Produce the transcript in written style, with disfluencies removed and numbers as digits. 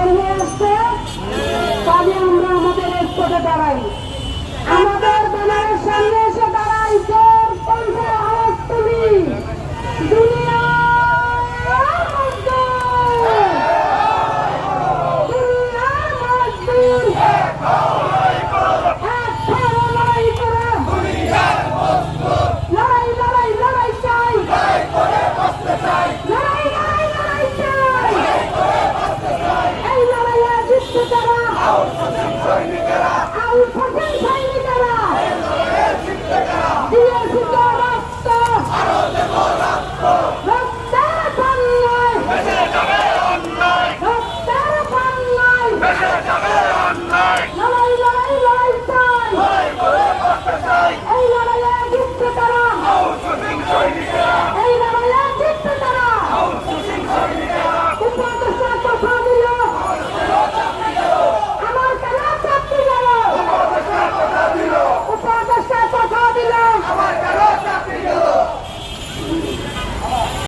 বের হয়ে আসছে, তবে আমরা আমাদের স্পটে দাঁড়াই, আমাদের ব্যানারের সামনে এসে দাঁড়াই, জোর কণ্ঠে আওয়াজ তুলি, দুনিয়া রক্ত